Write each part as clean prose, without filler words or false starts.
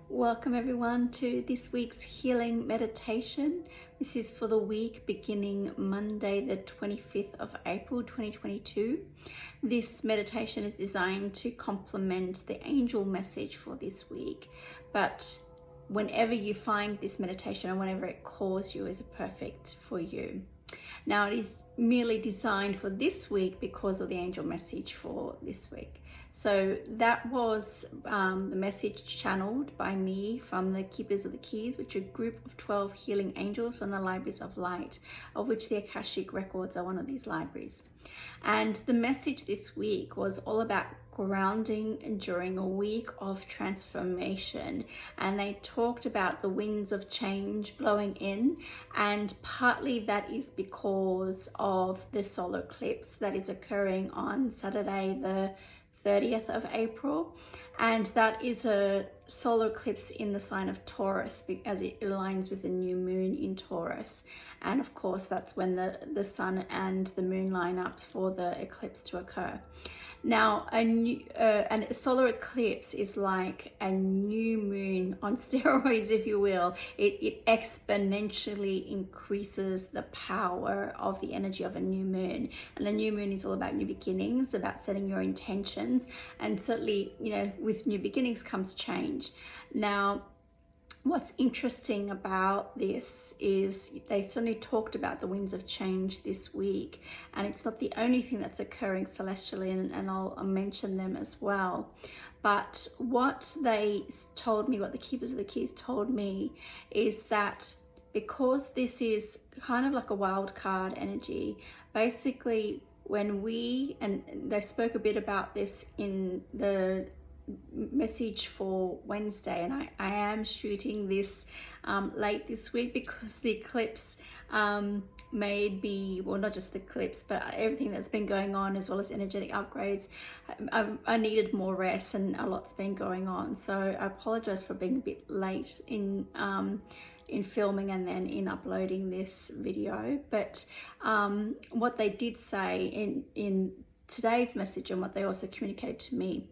Welcome everyone to this week's healing meditation. This is for the week beginning Monday the 25th of April 2022. This meditation is designed to complement the angel message for this week, but whenever you find this meditation or whenever it calls you is perfect for you. Now, it is merely designed for this week because of the angel message for this week. So that was the message channeled by me from the Keepers of the Keys, which are a group of 12 healing angels from the Libraries of Light, of which the Akashic Records are one of these libraries. And the message this week was all about grounding during a week of transformation, and they talked about the winds of change blowing in, and partly that is because of the solar eclipse that is occurring on Saturday the 30th of April, and that is a solar eclipse in the sign of Taurus as it aligns with the new moon in Taurus. And of course that's when the sun and the moon line up for the eclipse to occur. Now, a solar eclipse is like a new moon on steroids, if you will. It exponentially increases the power of the energy of a new moon. And a new moon is all about new beginnings, about setting your intentions. And certainly, with new beginnings comes change. Now, what's interesting about this is they certainly talked about the winds of change this week, and it's not the only thing that's occurring celestially, and I'll mention them as well. But what they told me, what the Keepers of the Keys told me, is that because this is kind of like a wild card energy, basically when and they spoke a bit about this in the message for Wednesday, and I am shooting this late this week because the eclipse made me, well, not just the eclipse but everything that's been going on, as well as energetic upgrades. I needed more rest, and a lot's been going on, so I apologize for being a bit late in filming and then in uploading this video. But what they did say in today's message, and what they also communicated to me,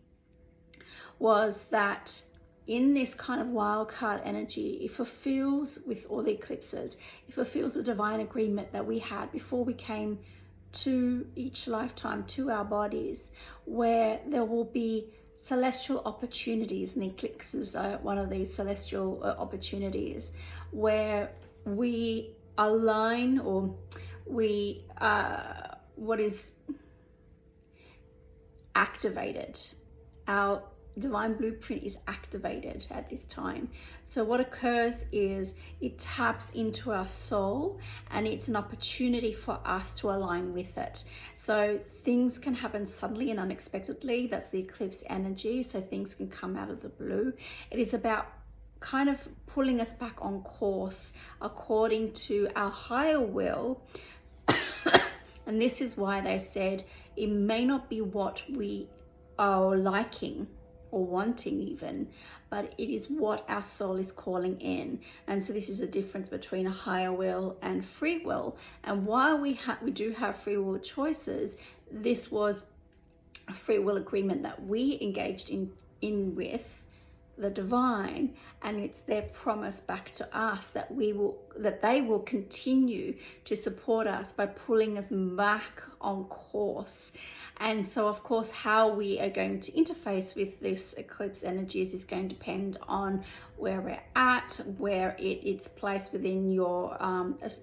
was that in this kind of wild card energy, it fulfills, with all the eclipses, it fulfills the divine agreement that we had before we came to each lifetime to our bodies, where there will be celestial opportunities, and the eclipses are one of these celestial opportunities, where we align, or we what is activated, our divine blueprint is activated at this time. So what occurs is it taps into our soul, and it's an opportunity for us to align with it. So things can happen suddenly and unexpectedly. That's the eclipse energy. So things can come out of the blue. It is about kind of pulling us back on course according to our higher will. And this is why they said it may not be what we are liking or wanting even, but it is what our soul is calling in. And so this is the difference between a higher will and free will. And while we do have free will choices, this was a free will agreement that we engaged in with the divine, and it's their promise back to us that they will continue to support us by pulling us back on course. And so of course how we are going to interface with this eclipse energies is going to depend on where we're at, where it's placed within your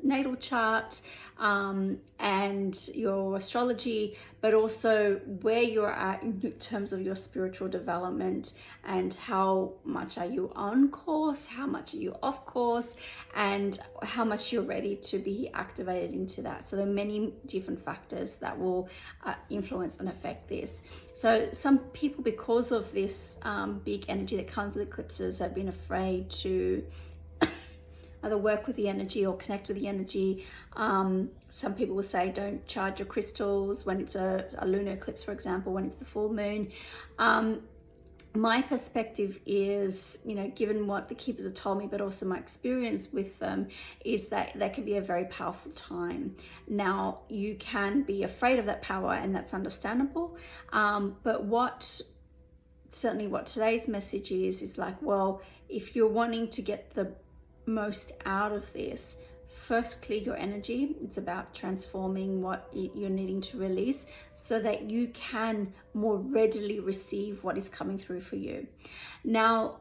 natal chart and your astrology, but also where you're at in terms of your spiritual development, and how much are you on course, how much are you off course, and how much you're ready to be activated into that. So there are many different factors that will influence and affect this. So some people, because of this big energy that comes with eclipses, have been afraid to either work with the energy or connect with the energy. Some people will say don't charge your crystals when it's a lunar eclipse, for example, when it's the full moon. My perspective is, given what the Keepers have told me, but also my experience with them, is that that can be a very powerful time. Now, you can be afraid of that power, and that's understandable. But what certainly what today's message is like, well, if you're wanting to get the most out of this, first clear your energy. It's about transforming what you're needing to release so that you can more readily receive what is coming through for you. Now,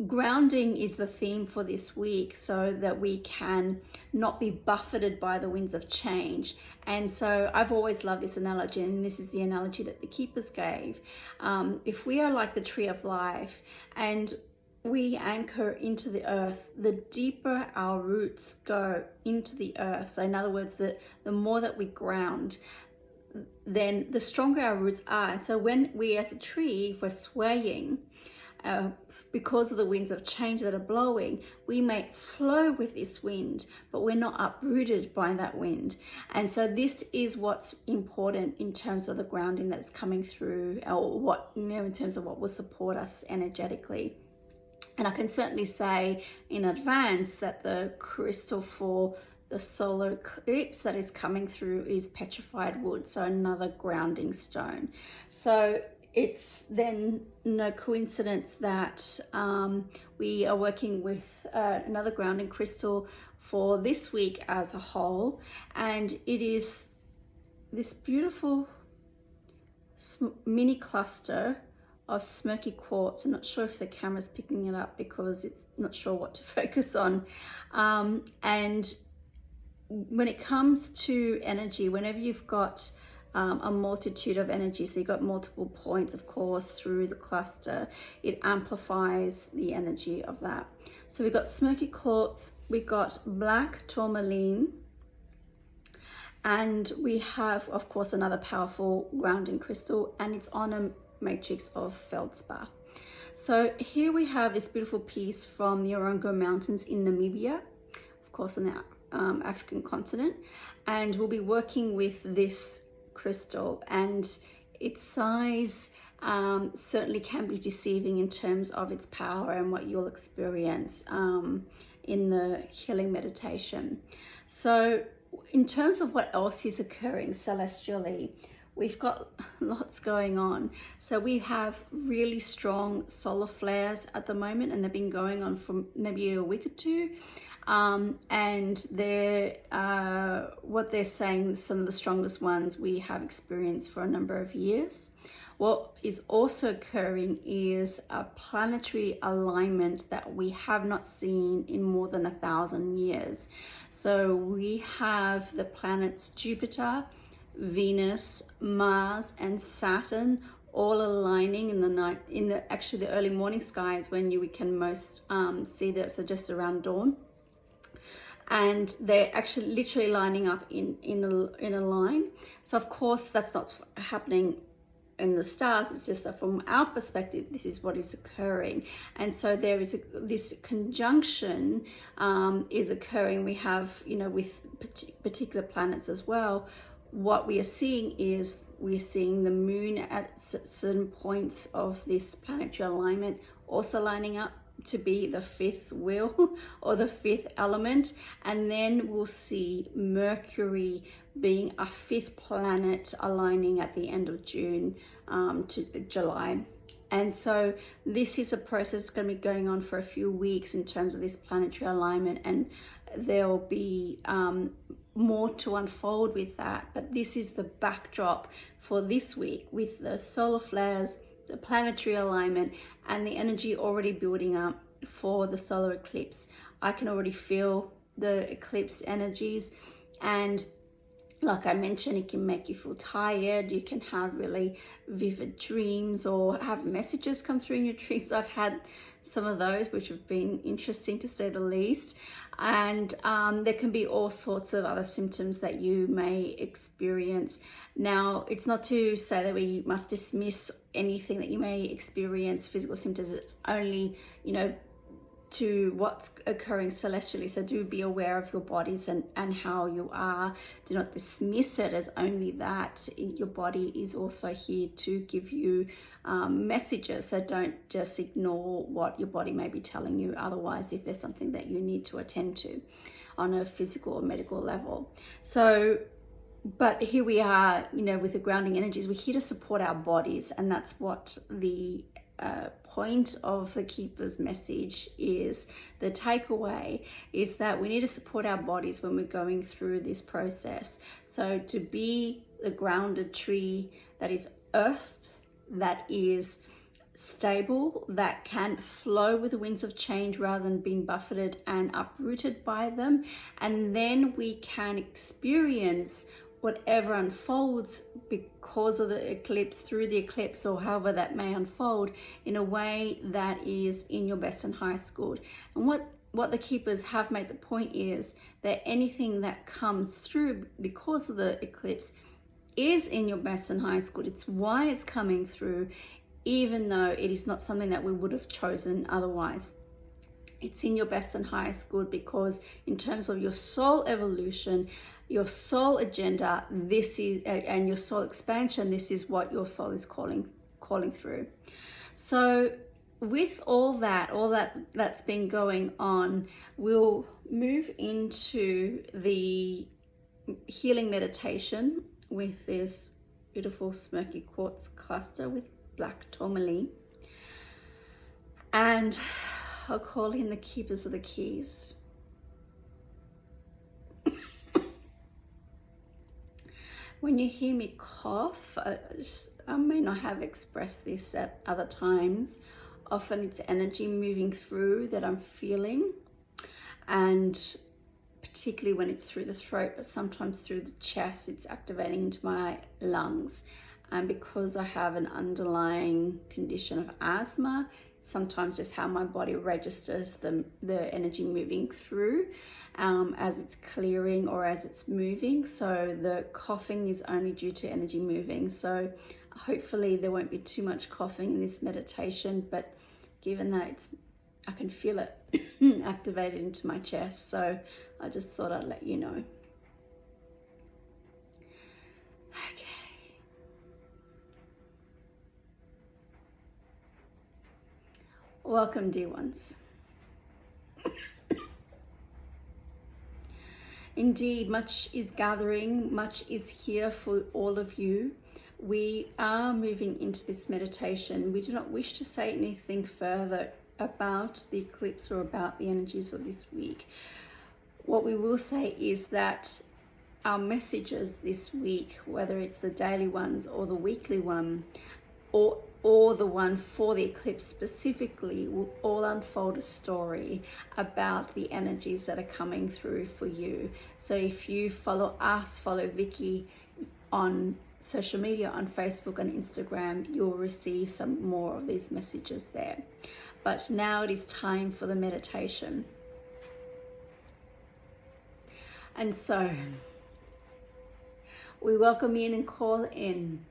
grounding is the theme for this week so that we can not be buffeted by the winds of change. And so I've always loved this analogy, and this is the analogy that the keepers gave. If we are like the tree of life and we anchor into the earth, the deeper our roots go into the earth. So in other words, the more that we ground, then the stronger our roots are. And so when we as a tree, if we're swaying, because of the winds of change that are blowing, we may flow with this wind, but we're not uprooted by that wind. And so this is what's important in terms of the grounding that's coming through, or what, in terms of what will support us energetically. And I can certainly say in advance that the crystal for the solar eclipse that is coming through is petrified wood, so another grounding stone. So it's then no coincidence that we are working with another grounding crystal for this week as a whole, and it is this beautiful mini cluster of Smoky Quartz. I'm not sure if the camera's picking it up because it's not sure what to focus on. And when it comes to energy, whenever you've got a multitude of energy, so you've got multiple points, of course, through the cluster, it amplifies the energy of that. So we've got Smoky Quartz, we've got black Tourmaline, and we have, of course, another powerful grounding crystal, and it's on a matrix of feldspar. So here we have this beautiful piece from the Orongo Mountains in Namibia, of course on the African continent, and we'll be working with this crystal, and its size certainly can be deceiving in terms of its power and what you'll experience in the healing meditation. So in terms of what else is occurring celestially, we've got lots going on. So we have really strong solar flares at the moment, and they've been going on for maybe a week or two. And they're, what they're saying, some of the strongest ones we have experienced for a number of years. What is also occurring is a planetary alignment that we have not seen in more than 1,000 years. So we have the planets Jupiter, Venus, Mars, and Saturn all aligning in the night, actually the early morning skies when we can most see that, so just around dawn. And they're actually literally lining up in a line. So of course that's not happening in the stars, it's just that from our perspective this is what is occurring. And so there is this conjunction is occurring. We have, with particular planets as well. What we are seeing is we're seeing the moon at certain points of this planetary alignment also lining up to be the fifth wheel or the fifth element, and then we'll see Mercury being a fifth planet aligning at the end of June to July. And so this is a process that's going to be going on for a few weeks in terms of this planetary alignment, and there will be more to unfold with that. But this is the backdrop for this week with the solar flares, the planetary alignment, and the energy already building up for the solar eclipse. I can already feel the eclipse energies, and like I mentioned, it can make you feel tired. You can have really vivid dreams or have messages come through in your dreams. I've had some of those, which have been interesting to say the least. And there can be all sorts of other symptoms that you may experience. Now, it's not to say that we must dismiss anything that you may experience, physical symptoms. It's only, to what's occurring celestially. So do be aware of your bodies and how you are. Do not dismiss it as only that. Your body is also here to give you messages. So don't just ignore what your body may be telling you otherwise, if there's something that you need to attend to on a physical or medical level. So, but here we are, with the grounding energies, we're here to support our bodies, and that's what the point of the keeper's message is, the takeaway is that we need to support our bodies when we're going through this process. So to be the grounded tree that is earthed, that is stable, that can flow with the winds of change rather than being buffeted and uprooted by them, and then we can experience whatever unfolds because of the eclipse, through the eclipse, or however that may unfold, in a way that is in your best and highest good. And what the keepers have made the point is that anything that comes through because of the eclipse is in your best and highest good. It's why it's coming through, even though it is not something that we would have chosen otherwise. It's in your best and highest good because in terms of your soul evolution, your soul agenda, this is, and your soul expansion, this is what your soul is calling through. So with all that's been going on, we'll move into the healing meditation with this beautiful Smoky Quartz cluster with black Tourmaline, and I'll call in the keepers of the keys. When you hear me cough, I may not have expressed this at other times. Often it's energy moving through that I'm feeling, and particularly when it's through the throat, but sometimes through the chest, it's activating into my lungs. And because I have an underlying condition of asthma, sometimes just how my body registers the energy moving through as it's clearing or as it's moving. So the coughing is only due to energy moving. So hopefully there won't be too much coughing in this meditation, but given that I can feel it activated into my chest, so I just thought I'd let you know. Okay. Welcome, dear ones. Indeed, much is gathering, much is here for all of you. We are moving into this meditation. We do not wish to say anything further about the eclipse or about the energies of this week. What we will say is that our messages this week, whether it's the daily ones or the weekly one, or the one for the eclipse specifically, will all unfold a story about the energies that are coming through for you. So if you follow us, follow Vicky on social media, on Facebook and Instagram, you'll receive some more of these messages there. But now it is time for the meditation. And so we welcome in and call in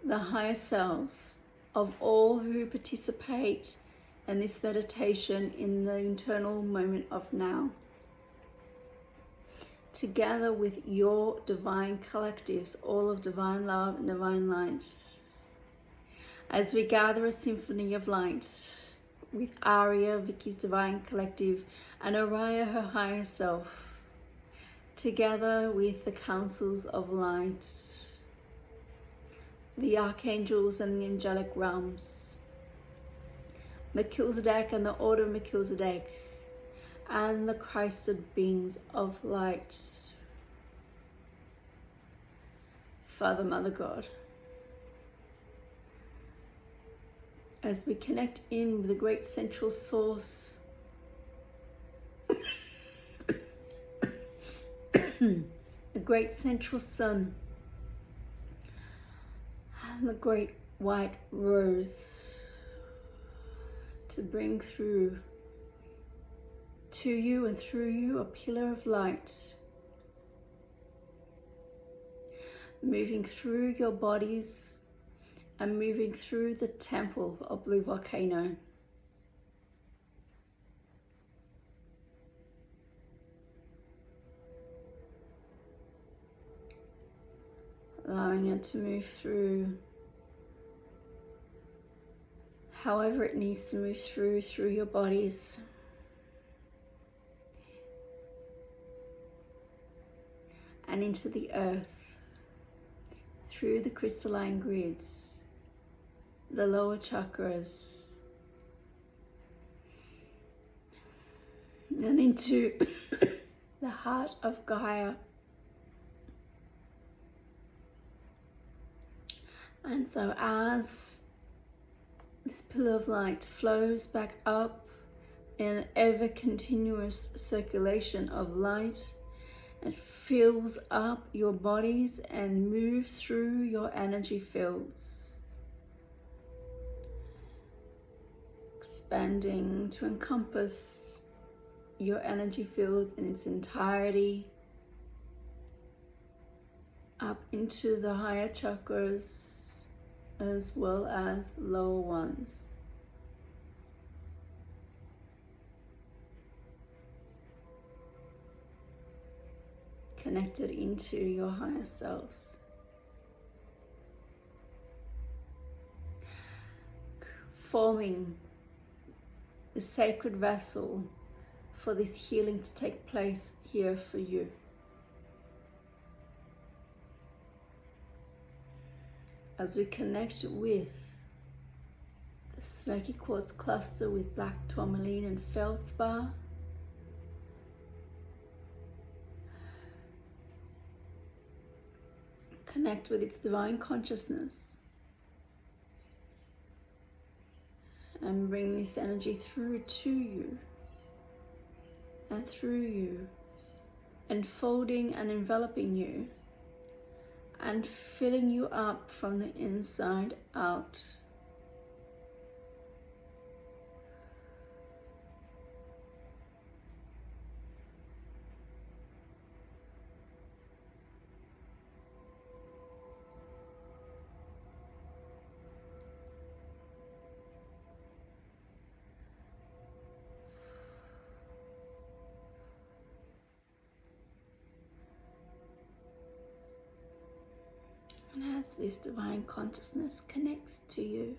the higher selves of all who participate in this meditation in the internal moment of now, together with your divine collectives, all of divine love and divine light, as we gather a symphony of light with Aria, Vicky's divine collective, and Araya, her higher self, together with the councils of light, the archangels and the angelic realms, Melchizedek and the order of Melchizedek, and the Christed beings of light, Father, Mother, God. As we connect in with the great central source, the great central sun, and the great white rose, to bring through to you and through you a pillar of light, moving through your bodies and moving through the temple of Blue Volcano. Allowing it to move through however it needs to move through your bodies. And into the earth, through the crystalline grids, the lower chakras, and into the heart of Gaia. And so as this pillar of light flows back up in an ever continuous circulation of light, it fills up your bodies and moves through your energy fields, expanding to encompass your energy fields in its entirety, up into the higher chakras as well as the lower ones. Connected into your higher selves. Forming the sacred vessel for this healing to take place here for you. As we connect with the Smoky Quartz cluster with black tourmaline and feldspar, connect with its divine consciousness and bring this energy through to you and through you, enfolding and enveloping you and filling you up from the inside out. And as this divine consciousness connects to you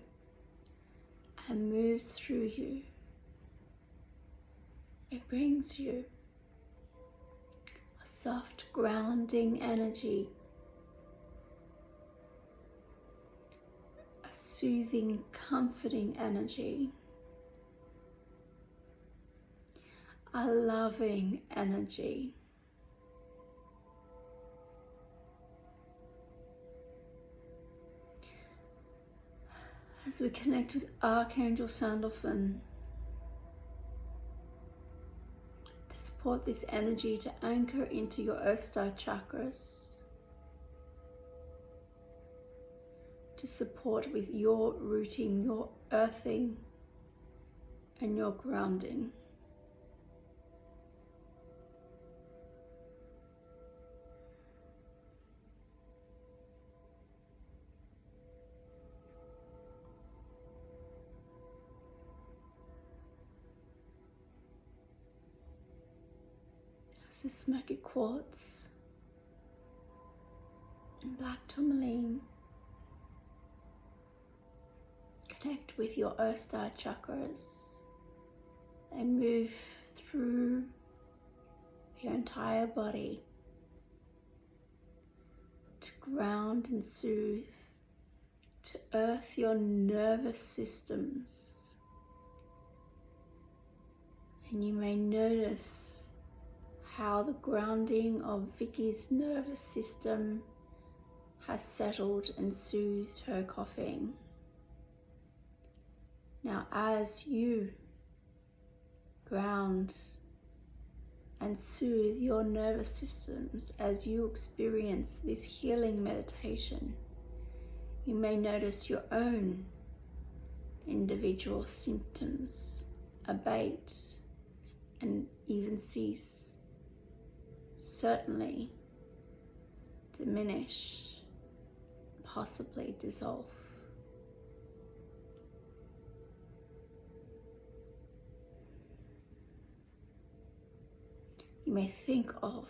and moves through you, it brings you a soft grounding energy, a soothing, comforting energy, a loving energy. As we connect with Archangel Sandalphon to support this energy to anchor into your Earth Star chakras, to support with your rooting, your earthing, and your grounding. The Smoky Quartz and black tourmaline connect with your Earth Star chakras. They move through your entire body to ground and soothe, to earth your nervous systems. And you may notice how the grounding of Vicky's nervous system has settled and soothed her coughing. Now, as you ground and soothe your nervous systems, as you experience this healing meditation, you may notice your own individual symptoms abate and even cease. Certainly diminish, possibly dissolve. You may think of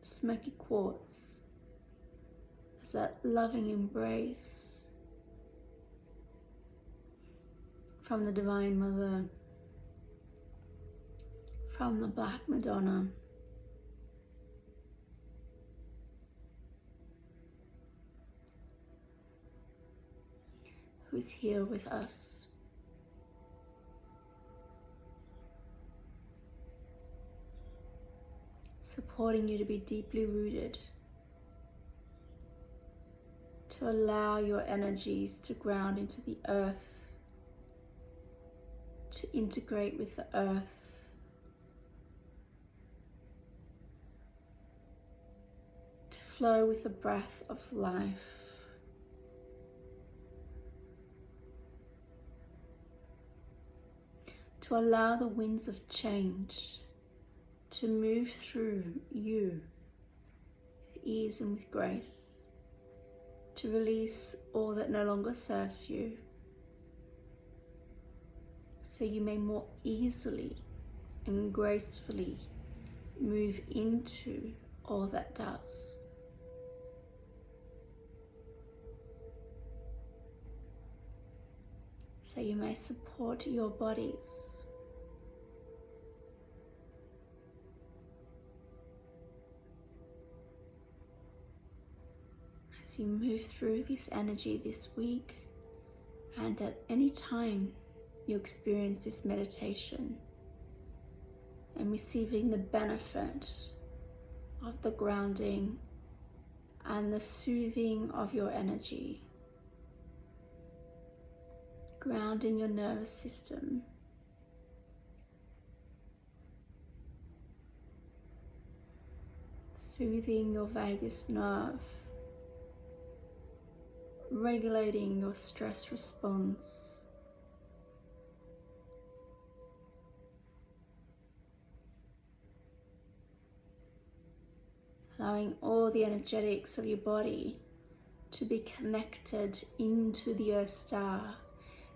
Smoky Quartz as that loving embrace from the Divine Mother, from the Black Madonna, who is here with us. supporting you to be deeply rooted, to allow your energies to ground into the earth, to integrate with the earth, to flow with the breath of life. To allow the winds of change to move through you with ease and with grace, to release all that no longer serves you, so you may more easily and gracefully move into all that does. So you may support your bodies as you move through this energy this week, and at any time you experience this meditation and receiving the benefit of the grounding and the soothing of your energy, grounding your nervous system, soothing your vagus nerve, regulating your stress response, allowing all the energetics of your body to be connected into the Earth Star.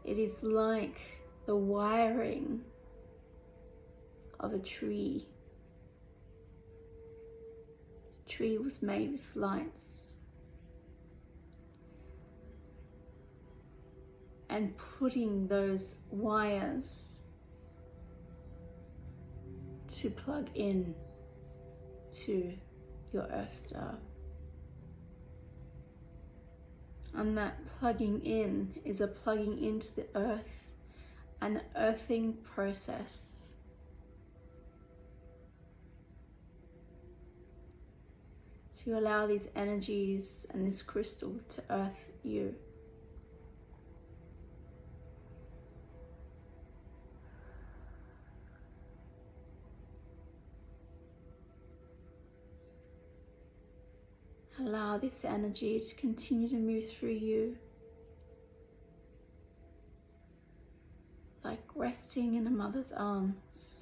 It is like the wiring of a tree. The tree was made with lights. And putting those wires to plug in to your Earth Star. And that plugging in is a plugging into the earth, an earthing process. To allow these energies and this crystal to earth you. Allow this energy to continue to move through you, like resting in a mother's arms,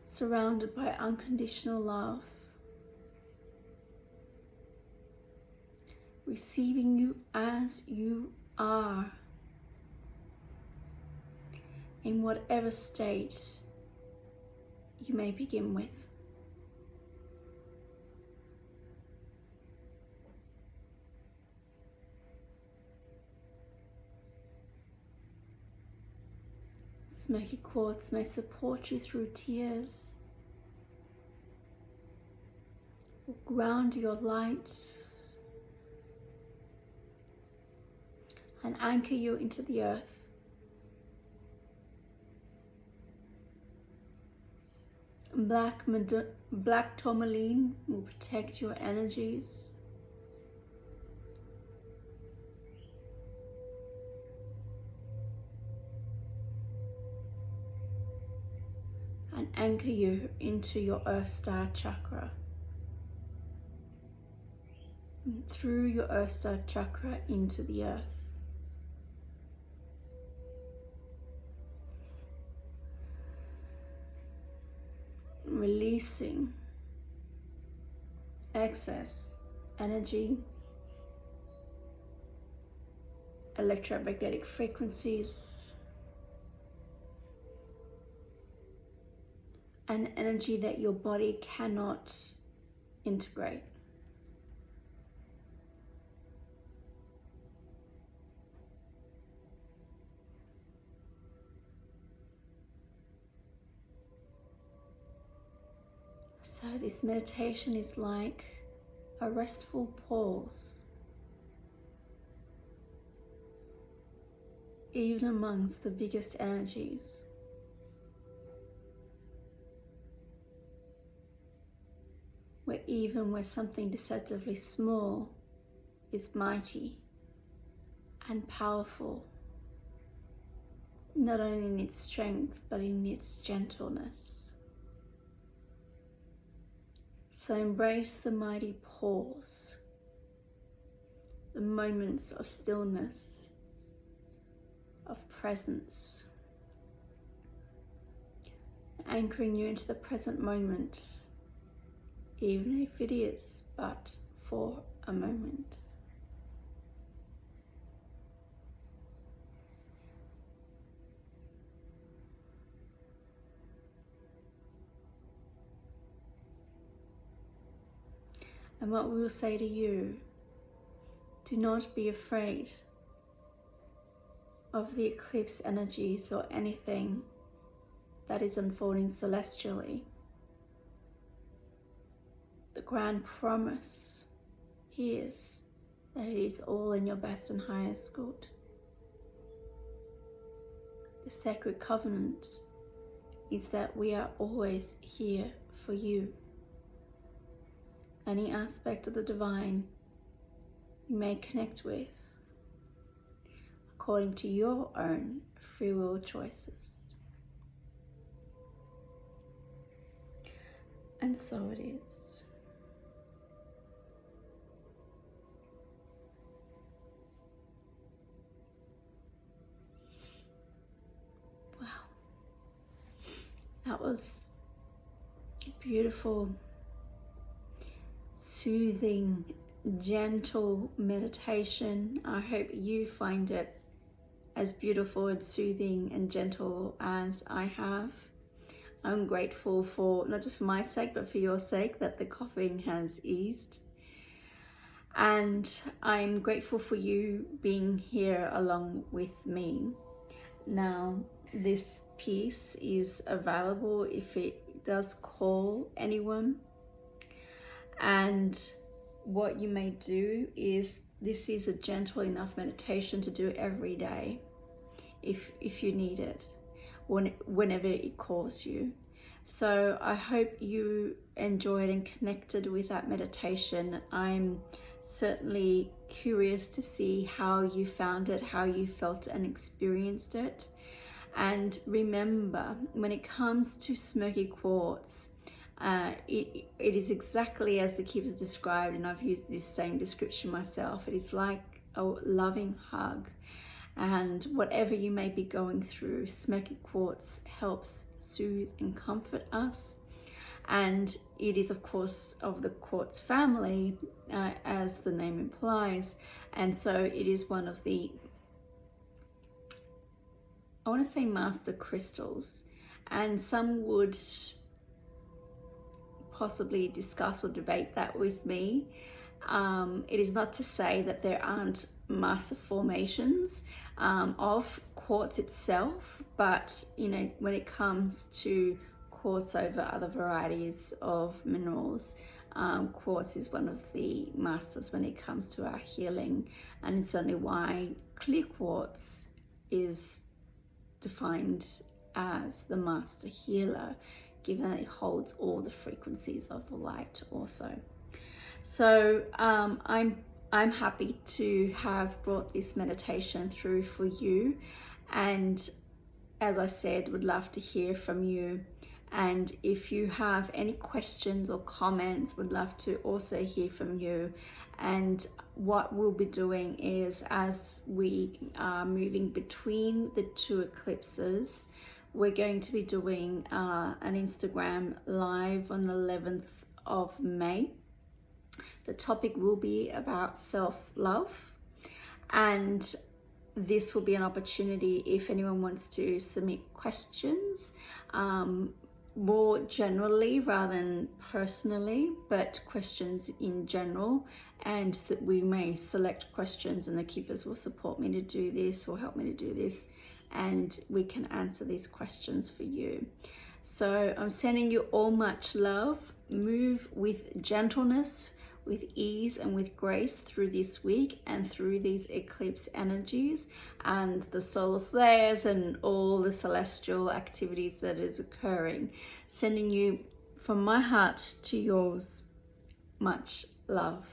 surrounded by unconditional love, receiving you as you are, in whatever state you may begin with. Smoky Quartz may support you through tears, or ground your light and anchor you into the earth. Black Tourmaline will protect your energies. And anchor you into your Earth Star chakra. And through your Earth Star chakra into the earth. Releasing excess energy, electromagnetic frequencies, and energy that your body cannot integrate. So this meditation is like a restful pause, even amongst the biggest energies. even where something deceptively small is mighty and powerful, not only in its strength, but in its gentleness. So embrace the mighty pause, the moments of stillness, of presence, anchoring you into the present moment, even if it is but for a moment. And what we will say to you, do not be afraid of the eclipse energies or anything that is unfolding celestially. The grand promise is that it is all in your best and highest good. The sacred covenant is that we are always here for you. Any aspect of the divine you may connect with according to your own free will choices. And so it is. Wow. That was a beautiful, soothing, gentle meditation. I hope you find it as beautiful and soothing and gentle as I have. I'm grateful for, not just for my sake, but for your sake, that the coughing has eased. And I'm grateful for you being here along with me. Now, this piece is available if it does call anyone. And what you may do is, this is a gentle enough meditation to do every day if you need it, whenever it calls you. So I hope you enjoyed and connected with that meditation. I'm certainly curious to see how you found it, how you felt and experienced it. And remember, when it comes to Smoky Quartz, it is exactly as the keeper has described, and I've used this same description myself. It is like a loving hug, and whatever you may be going through, Smoky Quartz helps soothe and comfort us. And it is, of course, of the quartz family, as the name implies, and so it is one of the, I want to say, master crystals. And some would possibly discuss or debate that with me. It is not to say that there aren't master formations of quartz itself, but you know, when it comes to quartz over other varieties of minerals, quartz is one of the masters when it comes to our healing, and it's certainly why clear quartz is defined as the master healer, given that it holds all the frequencies of the light also. So I'm happy to have brought this meditation through for you, and as I said, would love to hear from you. And if you have any questions or comments, would love to also hear from you. And what we'll be doing is, as we are moving between the two eclipses, we're going to be doing an Instagram live on the 11th of May. The topic will be about self-love, and this will be an opportunity if anyone wants to submit questions, more generally rather than personally, but questions in general, and that we may select questions and the keepers will support me to do this or help me to do this, and we can answer these questions for you. So I'm sending you all much love. Move with gentleness, with ease and with grace through this week and through these eclipse energies and the solar flares and all the celestial activities that is occurring. Sending you from my heart to yours much love.